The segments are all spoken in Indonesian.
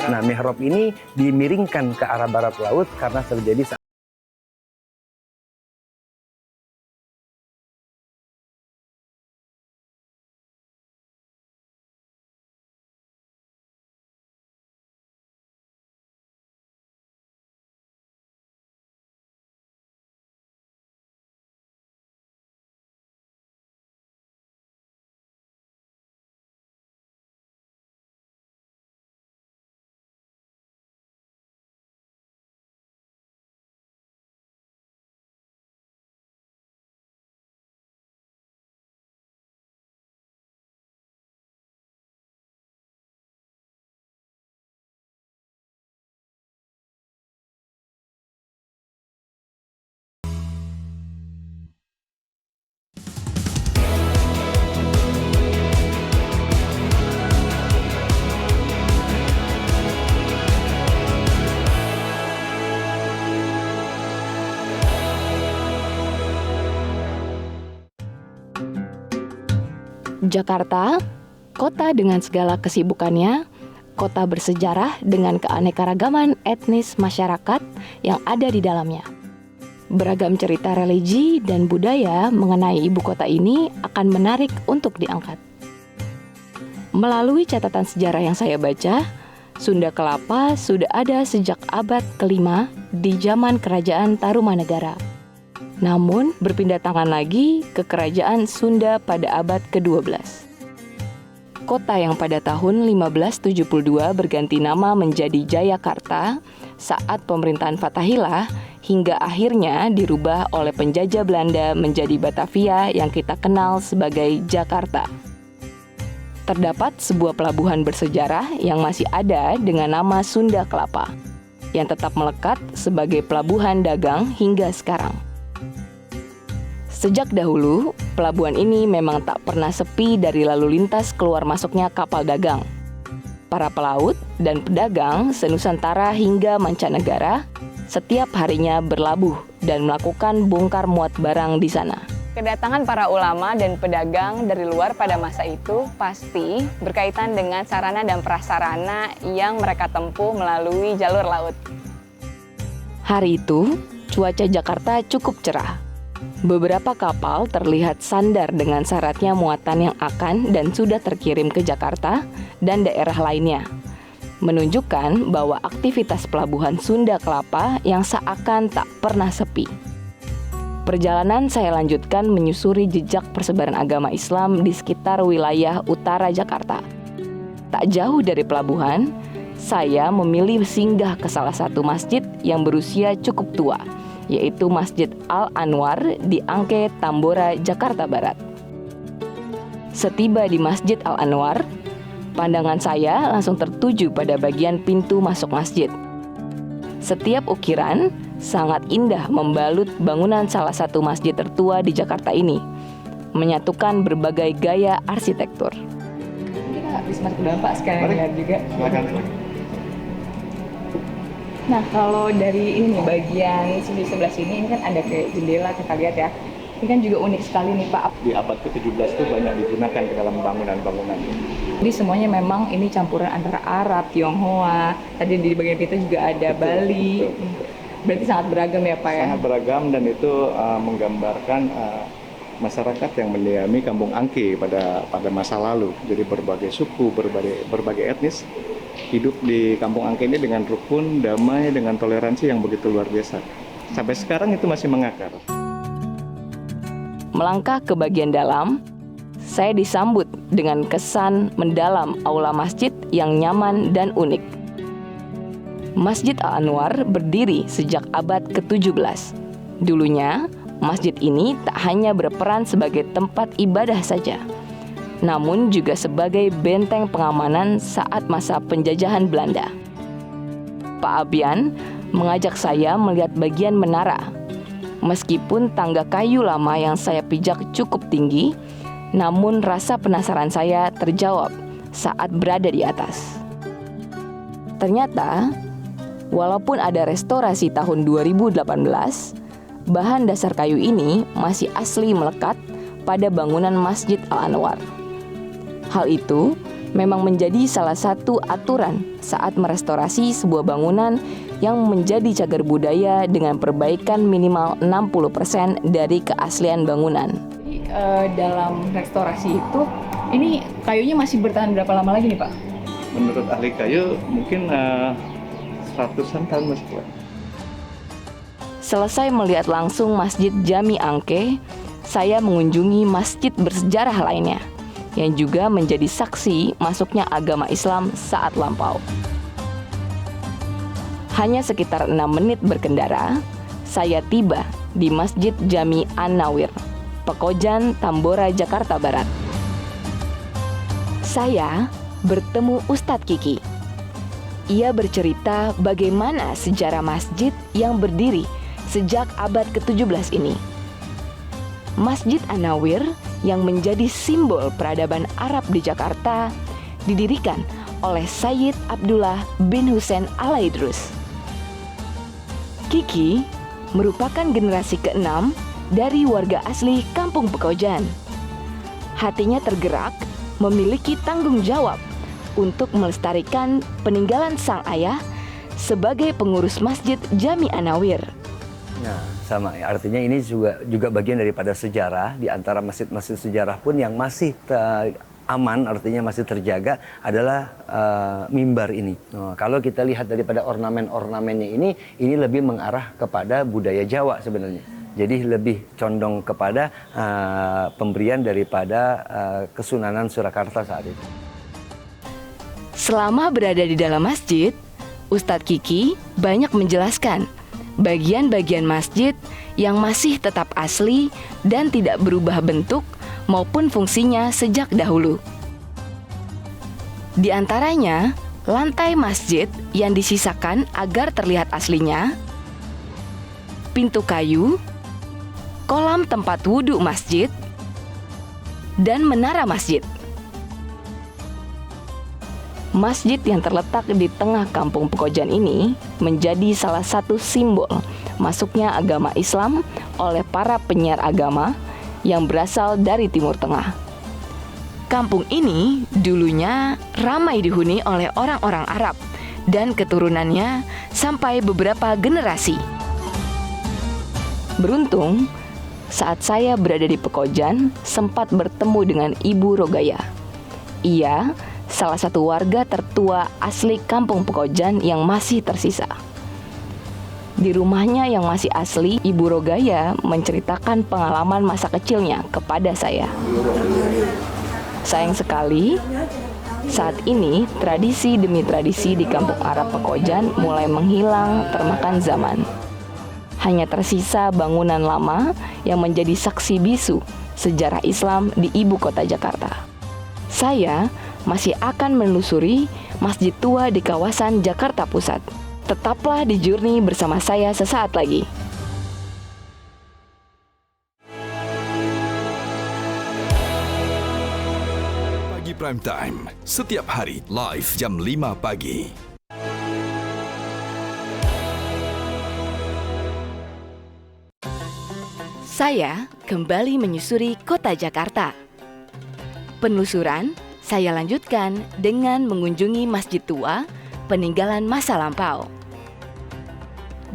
Nah, mihrab ini dimiringkan ke arah barat laut karena terjadi Jakarta, kota dengan segala kesibukannya, kota bersejarah dengan keanekaragaman etnis masyarakat yang ada di dalamnya. Beragam cerita religi dan budaya mengenai ibu kota ini akan menarik untuk diangkat. Melalui catatan sejarah yang saya baca, Sunda Kelapa sudah ada sejak abad ke-5 di zaman Kerajaan Tarumanegara. Namun berpindah tangan lagi ke Kerajaan Sunda pada abad ke-12. Kota yang pada tahun 1572 berganti nama menjadi Jayakarta saat pemerintahan Fatahillah hingga akhirnya dirubah oleh penjajah Belanda menjadi Batavia yang kita kenal sebagai Jakarta. Terdapat sebuah pelabuhan bersejarah yang masih ada dengan nama Sunda Kelapa, yang tetap melekat sebagai pelabuhan dagang hingga sekarang. Sejak dahulu, pelabuhan ini memang tak pernah sepi dari lalu lintas keluar masuknya kapal dagang. Para pelaut dan pedagang senusantara hingga mancanegara setiap harinya berlabuh dan melakukan bongkar muat barang di sana. Kedatangan para ulama dan pedagang dari luar pada masa itu pasti berkaitan dengan sarana dan prasarana yang mereka tempuh melalui jalur laut. Hari itu, cuaca Jakarta cukup cerah. Beberapa kapal terlihat sandar dengan syaratnya muatan yang akan dan sudah terkirim ke Jakarta dan daerah lainnya, menunjukkan bahwa aktivitas pelabuhan Sunda Kelapa yang seakan tak pernah sepi. Perjalanan saya lanjutkan menyusuri jejak persebaran agama Islam di sekitar wilayah utara Jakarta. Tak jauh dari pelabuhan, saya memilih singgah ke salah satu masjid yang berusia cukup tua, yaitu Masjid Al-Anwar di Angke, Tambora, Jakarta Barat. Setiba di Masjid Al-Anwar, pandangan saya langsung tertuju pada bagian pintu masuk masjid. Setiap ukiran sangat indah membalut bangunan salah satu masjid tertua di Jakarta ini, menyatukan berbagai gaya arsitektur. Kita bisa masuk ke dalam, Pak, sekalian lihat juga. Silakan. Nah, kalau dari ini bagian di sebelah sini ini kan ada kayak jendela, kita lihat ya. Ini kan juga unik sekali nih, Pak. Di abad ke-17 itu banyak digunakan ke dalam bangunan-bangunan ini. Jadi semuanya memang ini campuran antara Arab, Tionghoa. Tadi di bagian itu juga ada Betul, Bali. betul. Berarti sangat beragam ya, Pak ya. Sangat beragam dan itu menggambarkan masyarakat yang mendiami Kampung Angke pada masa lalu. Jadi berbagai suku, berbagai etnis hidup di Kampung Angke ini dengan rukun, damai, dengan toleransi yang begitu luar biasa. Sampai sekarang itu masih mengakar. Melangkah ke bagian dalam, saya disambut dengan kesan mendalam aula masjid yang nyaman dan unik. Masjid Al-Anwar berdiri sejak abad ke-17. Dulunya, masjid ini tak hanya berperan sebagai tempat ibadah saja, namun juga sebagai benteng pengamanan saat masa penjajahan Belanda. Pak Abian mengajak saya melihat bagian menara. Meskipun tangga kayu lama yang saya pijak cukup tinggi, namun rasa penasaran saya terjawab saat berada di atas. Ternyata, walaupun ada restorasi tahun 2018, bahan dasar kayu ini masih asli melekat pada bangunan Masjid Al-Anwar. Hal itu memang menjadi salah satu aturan saat merestorasi sebuah bangunan yang menjadi cagar budaya dengan perbaikan minimal 60% dari keaslian bangunan. Jadi dalam restorasi itu, ini kayunya masih bertahan berapa lama lagi nih Pak? Menurut ahli kayu mungkin ratusan tahun masih kuat. Selesai melihat langsung Masjid Jami Angke, saya mengunjungi masjid bersejarah lainnya yang juga menjadi saksi masuknya agama Islam saat lampau. Hanya sekitar 6 menit berkendara, saya tiba di Masjid Jami An-Nawir, Pekojan, Tambora, Jakarta Barat. Saya bertemu Ustadz Kiki. Ia bercerita bagaimana sejarah masjid yang berdiri sejak abad ke-17 ini. Masjid An-Nawir yang menjadi simbol peradaban Arab di Jakarta didirikan oleh Sayyid Abdullah bin Hussein Al-Aidrus. Kiki merupakan generasi ke-6 dari warga asli Kampung Pekojan. Hatinya tergerak memiliki tanggung jawab untuk melestarikan peninggalan sang ayah sebagai pengurus Masjid Jami An-Nawir. Nah, sama. Artinya ini juga bagian daripada sejarah. Di antara masjid-masjid sejarah pun yang masih aman, artinya masih terjaga, adalah mimbar ini. Kalau kita lihat daripada ornamen-ornamennya ini lebih mengarah kepada budaya Jawa sebenarnya. Jadi lebih condong kepada pemberian daripada Kesunanan Surakarta saat itu. Selama berada di dalam masjid, Ustadz Kiki banyak menjelaskan bagian-bagian masjid yang masih tetap asli dan tidak berubah bentuk maupun fungsinya sejak dahulu. Di antaranya, lantai masjid yang disisakan agar terlihat aslinya, pintu kayu, kolam tempat wudhu masjid, dan menara masjid. Masjid yang terletak di tengah Kampung Pekojan ini menjadi salah satu simbol masuknya agama Islam oleh para penyiar agama yang berasal dari Timur Tengah. Kampung ini dulunya ramai dihuni oleh orang-orang Arab dan keturunannya sampai beberapa generasi. Beruntung, saat saya berada di Pekojan, sempat bertemu dengan Ibu Rogaya. Ia salah satu warga tertua asli Kampung Pekojan yang masih tersisa. Di rumahnya yang masih asli, Ibu Rogaya menceritakan pengalaman masa kecilnya kepada saya. Sayang sekali, saat ini tradisi demi tradisi di Kampung Arab Pekojan mulai menghilang termakan zaman. Hanya tersisa bangunan lama yang menjadi saksi bisu sejarah Islam di ibu kota Jakarta. Saya masih akan menelusuri masjid tua di kawasan Jakarta Pusat. Tetaplah di Journey bersama saya sesaat lagi. Pagi Prime Time, setiap hari live jam 5 pagi. Saya kembali menyusuri kota Jakarta. Penelusuran saya lanjutkan dengan mengunjungi masjid tua peninggalan masa lampau.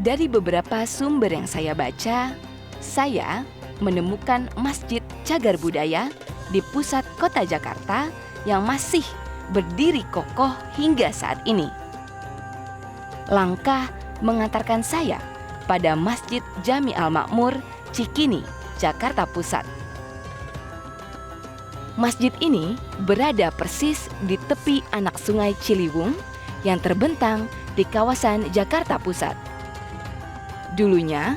Dari beberapa sumber yang saya baca, saya menemukan Masjid Cagar Budaya di pusat kota Jakarta yang masih berdiri kokoh hingga saat ini. Langkah mengantarkan saya pada Masjid Jami Al-Makmur, Cikini, Jakarta Pusat. Masjid ini berada persis di tepi anak sungai Ciliwung yang terbentang di kawasan Jakarta Pusat. Dulunya,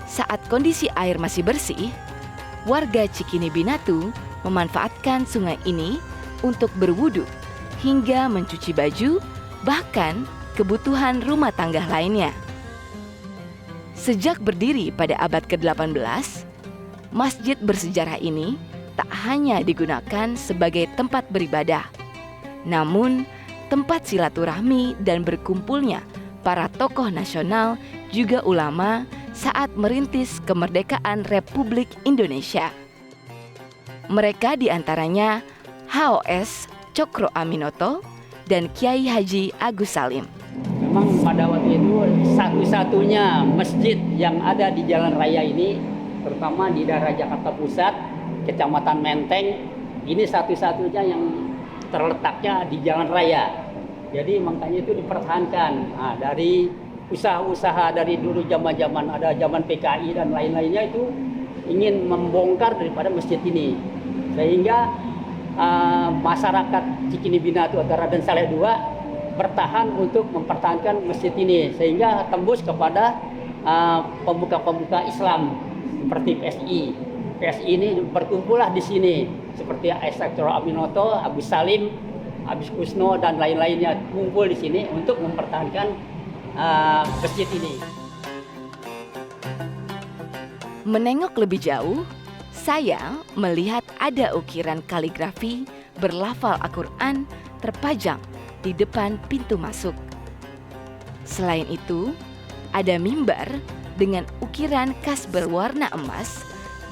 saat kondisi air masih bersih, warga Cikini Binatu memanfaatkan sungai ini untuk berwudu hingga mencuci baju, bahkan kebutuhan rumah tangga lainnya. Sejak berdiri pada abad ke-18, masjid bersejarah ini tak hanya digunakan sebagai tempat beribadah, namun tempat silaturahmi dan berkumpulnya para tokoh nasional juga ulama saat merintis kemerdekaan Republik Indonesia. Mereka diantaranya HOS Cokro Aminoto, dan Kiai Haji Agus Salim. Memang pada waktu itu satu-satunya masjid yang ada di jalan raya ini, terutama di daerah Jakarta Pusat, Kecamatan Menteng, ini satu-satunya yang terletaknya di jalan raya. Jadi makanya itu dipertahankan. Nah, dari usaha-usaha dari dulu zaman-zaman ada zaman PKI dan lain-lainnya itu ingin membongkar daripada masjid ini, sehingga masyarakat Cikini Binatu Utara dan Saleh II bertahan untuk mempertahankan masjid ini, sehingga tembus kepada pemuka-pemuka Islam seperti PSI. PSI ini berkumpullah di sini seperti Cokro Aminoto, Agus Salim, Agus Kusno dan lain-lainnya kumpul di sini untuk mempertahankan masjid ini. Menengok lebih jauh, saya melihat ada ukiran kaligrafi berlafal Al-Quran terpajang di depan pintu masuk. Selain itu, ada mimbar dengan ukiran khas berwarna emas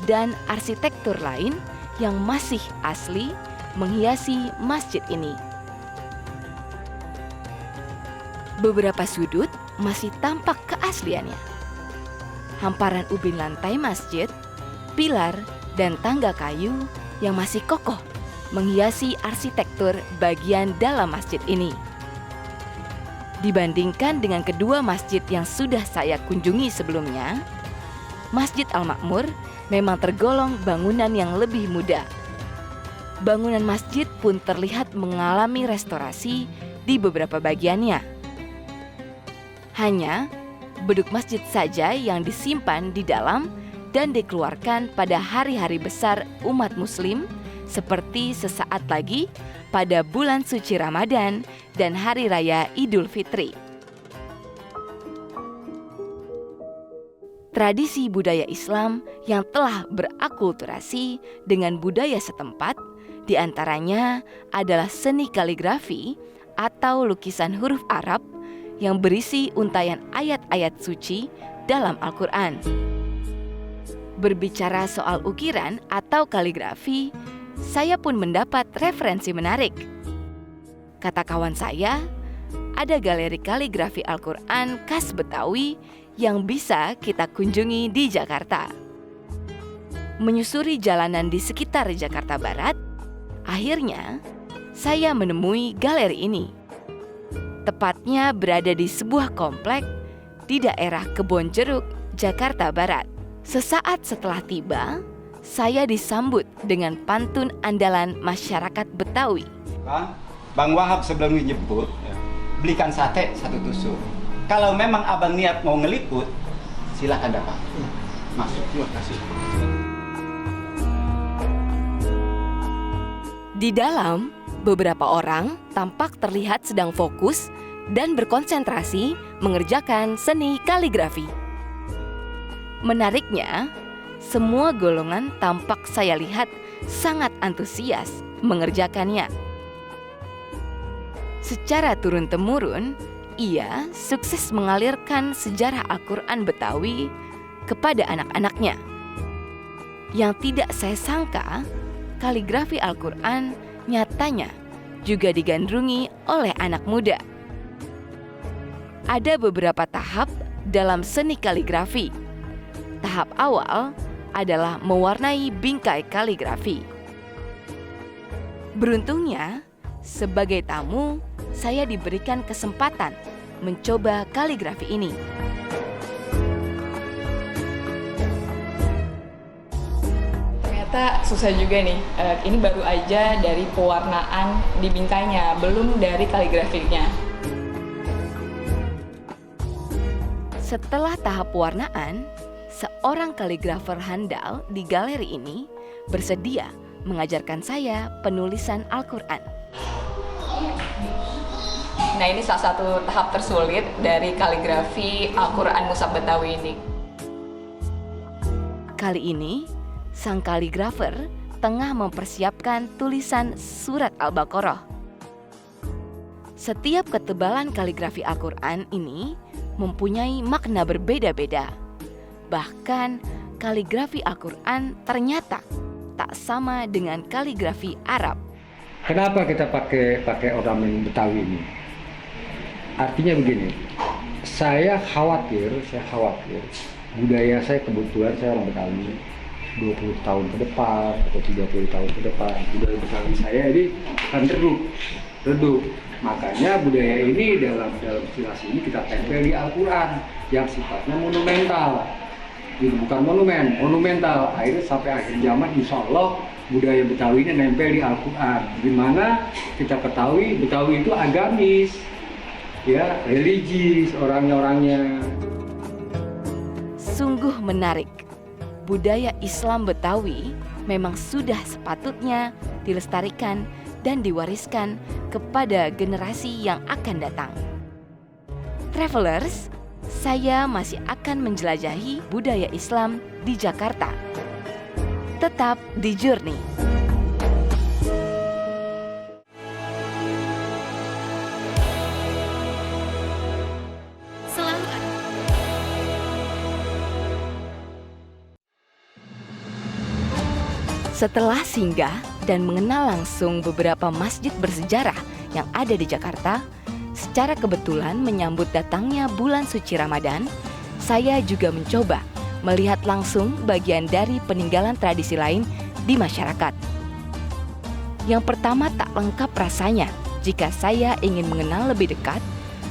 dan arsitektur lain yang masih asli menghiasi masjid ini. Beberapa sudut masih tampak keasliannya. Hamparan ubin lantai masjid, pilar, dan tangga kayu yang masih kokoh menghiasi arsitektur bagian dalam masjid ini. Dibandingkan dengan kedua masjid yang sudah saya kunjungi sebelumnya, Masjid Al-Makmur memang tergolong bangunan yang lebih muda. Bangunan masjid pun terlihat mengalami restorasi di beberapa bagiannya. Hanya beduk masjid saja yang disimpan di dalam dan dikeluarkan pada hari-hari besar umat muslim seperti sesaat lagi pada bulan suci Ramadan dan Hari Raya Idul Fitri. Tradisi budaya Islam yang telah berakulturasi dengan budaya setempat, diantaranya adalah seni kaligrafi atau lukisan huruf Arab yang berisi untayan ayat-ayat suci dalam Al-Quran. Berbicara soal ukiran atau kaligrafi, saya pun mendapat referensi menarik. Kata kawan saya, ada galeri kaligrafi Al-Quran khas Betawi yang bisa kita kunjungi di Jakarta. Menyusuri jalanan di sekitar Jakarta Barat, akhirnya saya menemui galeri ini. Tepatnya berada di sebuah komplek di daerah Kebonjeruk, Jakarta Barat. Sesaat setelah tiba, saya disambut dengan pantun andalan masyarakat Betawi. Bang Wahab sebelum dijemput, belikan sate 1 tusuk. Kalau memang abang niat mau ngeliput, silakan dapat. Masuk. Terima kasih. Di dalam, beberapa orang tampak terlihat sedang fokus dan berkonsentrasi mengerjakan seni kaligrafi. Menariknya, semua golongan tampak saya lihat sangat antusias mengerjakannya. Secara turun-temurun, ia sukses mengalirkan sejarah Al-Quran Betawi kepada anak-anaknya. Yang tidak saya sangka, kaligrafi Al-Quran nyatanya juga digandrungi oleh anak muda. Ada beberapa tahap dalam seni kaligrafi. Tahap awal adalah mewarnai bingkai kaligrafi. Beruntungnya, sebagai tamu, saya diberikan kesempatan mencoba kaligrafi ini. Ternyata susah juga nih. Ini baru aja dari pewarnaan di bingkainya, belum dari kaligrafinya. Setelah tahap pewarnaan, seorang kaligrafer handal di galeri ini bersedia mengajarkan saya penulisan Al-Quran. Nah, ini salah satu tahap tersulit dari kaligrafi Al-Quran Mushaf Betawi ini. Kali ini, sang kaligrafer tengah mempersiapkan tulisan surat Al-Baqarah. Setiap ketebalan kaligrafi Al-Quran ini mempunyai makna berbeda-beda. Bahkan, kaligrafi Al-Quran ternyata tak sama dengan kaligrafi Arab. Kenapa kita pakai ornamen Betawi ini? Artinya begini, saya khawatir budaya saya, kebetulan saya orang Betawi, 20 tahun ke depan atau 30 tahun ke depan budaya Betawi saya ini akan redup. Makanya budaya ini dalam istilah ini kita tempel di Al-Quran yang sifatnya monumental. Itu bukan monumental. Akhirnya sampai akhir zaman insya Allah budaya Betawi ini nempel di Al-Quran. Dimana kita ketahui Betawi itu agamis, ya, religius orangnya. Sungguh menarik. Budaya Islam Betawi memang sudah sepatutnya dilestarikan dan diwariskan kepada generasi yang akan datang. Travelers, saya masih akan menjelajahi budaya Islam di Jakarta. Tetap di Journey. Setelah singgah dan mengenal langsung beberapa masjid bersejarah yang ada di Jakarta, secara kebetulan menyambut datangnya bulan suci Ramadan, saya juga mencoba melihat langsung bagian dari peninggalan tradisi lain di masyarakat. Yang pertama tak lengkap rasanya jika saya ingin mengenal lebih dekat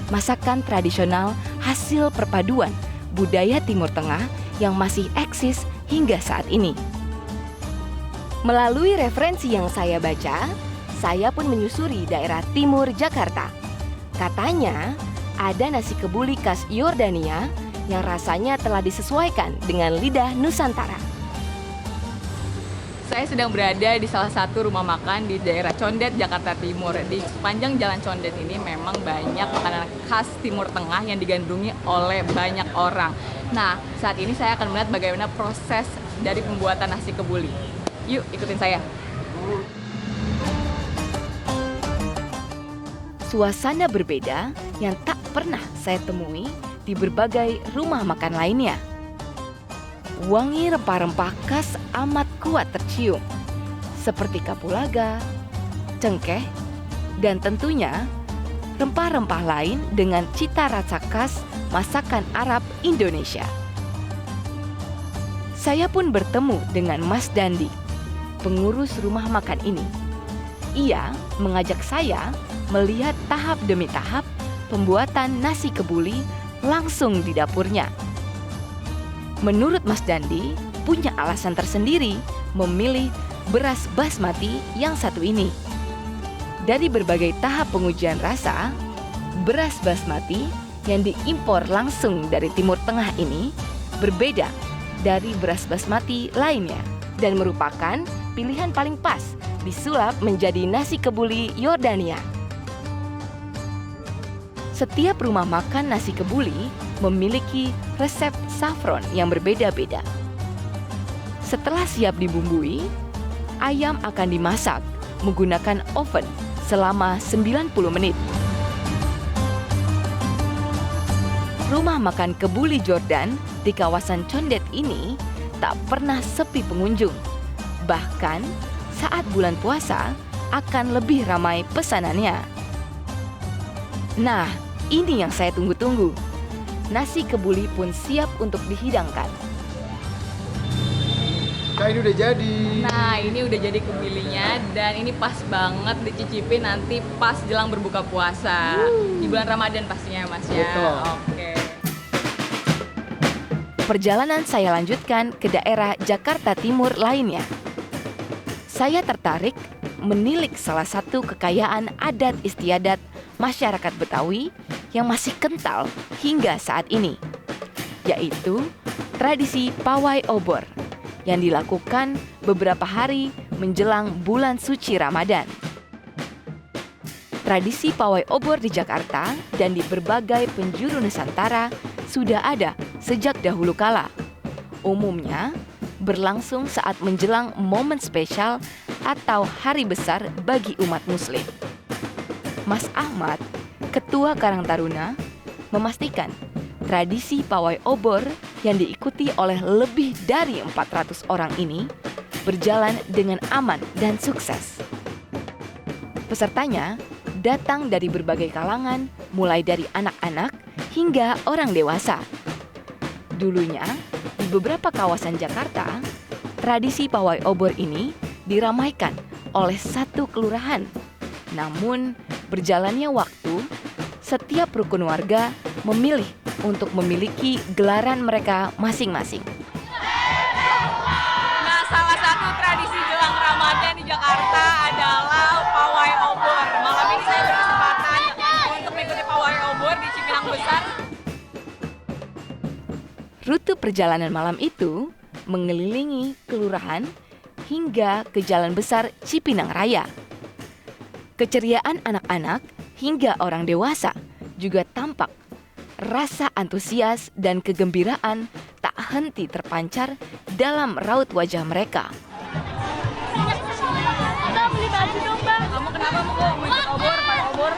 masakan tradisional hasil perpaduan budaya Timur Tengah yang masih eksis hingga saat ini. Melalui referensi yang saya baca, saya pun menyusuri daerah timur Jakarta. Katanya, ada nasi kebuli khas Yordania yang rasanya telah disesuaikan dengan lidah Nusantara. Saya sedang berada di salah satu rumah makan di daerah Condet, Jakarta Timur. Di sepanjang jalan Condet ini memang banyak makanan khas Timur Tengah yang digandrungi oleh banyak orang. Nah, saat ini saya akan melihat bagaimana proses dari pembuatan nasi kebuli. Yuk, ikutin saya. Suasana berbeda yang tak pernah saya temui di berbagai rumah makan lainnya. Wangi rempah-rempah khas amat kuat tercium, seperti kapulaga, cengkeh, dan tentunya rempah-rempah lain dengan cita rasa khas masakan Arab Indonesia. Saya pun bertemu dengan Mas Dandi, pengurus rumah makan ini. Ia mengajak saya melihat tahap demi tahap pembuatan nasi kebuli langsung di dapurnya. Menurut Mas Dandi, punya alasan tersendiri memilih beras basmati yang satu ini. Dari berbagai tahap pengujian rasa, beras basmati yang diimpor langsung dari Timur Tengah ini berbeda dari beras basmati lainnya dan merupakan pilihan paling pas disulap menjadi nasi kebuli Yordania. Setiap rumah makan nasi kebuli memiliki resep saffron yang berbeda-beda. Setelah siap dibumbui, ayam akan dimasak menggunakan oven selama 90 menit. Rumah makan Kebuli Jordan di kawasan Condet ini tak pernah sepi pengunjung. Bahkan saat bulan puasa akan lebih ramai pesanannya. Nah, ini yang saya tunggu-tunggu. Nasi kebuli pun siap untuk dihidangkan. Kak, ini udah jadi. Nah, ini udah jadi kebulinya dan ini pas banget dicicipin nanti pas jelang berbuka puasa. Di bulan Ramadan pastinya, Mas ya. Betul. Oke. Perjalanan saya lanjutkan ke daerah Jakarta Timur lainnya. Saya tertarik menilik salah satu kekayaan adat istiadat masyarakat Betawi yang masih kental hingga saat ini, yaitu tradisi pawai obor yang dilakukan beberapa hari menjelang bulan suci Ramadan. Tradisi pawai obor di Jakarta dan di berbagai penjuru Nusantara sudah ada sejak dahulu kala. Umumnya berlangsung saat menjelang momen spesial atau hari besar bagi umat muslim. Mas Ahmad, Ketua Karang Taruna, memastikan tradisi pawai obor yang diikuti oleh lebih dari 400 orang ini berjalan dengan aman dan sukses. Pesertanya datang dari berbagai kalangan, mulai dari anak-anak hingga orang dewasa. Dulunya, di beberapa kawasan Jakarta, tradisi pawai obor ini diramaikan oleh satu kelurahan. Namun, berjalannya waktu, setiap rukun warga memilih untuk memiliki gelaran mereka masing-masing. Nah, salah satu tradisi jelang Ramadan di Jakarta adalah pawai obor. Malam ini saya berkesempatan untuk mengikuti pawai obor di Cipinang Besar. Rute perjalanan malam itu mengelilingi kelurahan hingga ke Jalan Besar Cipinang Raya. Keceriaan anak-anak hingga orang dewasa juga tampak. Rasa antusias dan kegembiraan tak henti terpancar dalam raut wajah mereka. Mbak, beli baju dong, Mbak. Kamu kenapa mau ikut obor, pawai obor?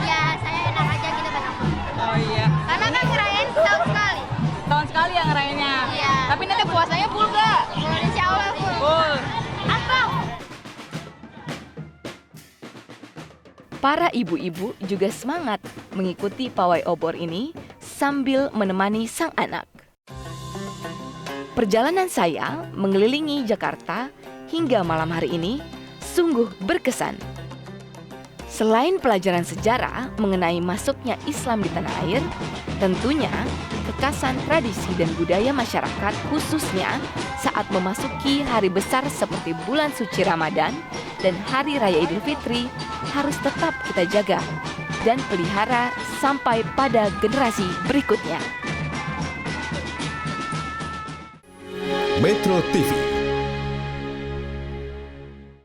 Ya, saya enak aja gitu Bang. Oh iya. Karena kan ngerayain setahun sekali. Tahun sekali ya ngerayainnya. Iya. Tapi nanti puasanya full nggak? Insya Allah full. Full. Para ibu-ibu juga semangat mengikuti pawai obor ini sambil menemani sang anak. Perjalanan saya mengelilingi Jakarta hingga malam hari ini sungguh berkesan. Selain pelajaran sejarah mengenai masuknya Islam di tanah air, tentunya kekasan tradisi dan budaya masyarakat khususnya saat memasuki hari besar seperti bulan suci Ramadan dan Hari Raya Idul Fitri harus tetap kita jaga dan pelihara sampai pada generasi berikutnya. Metro TV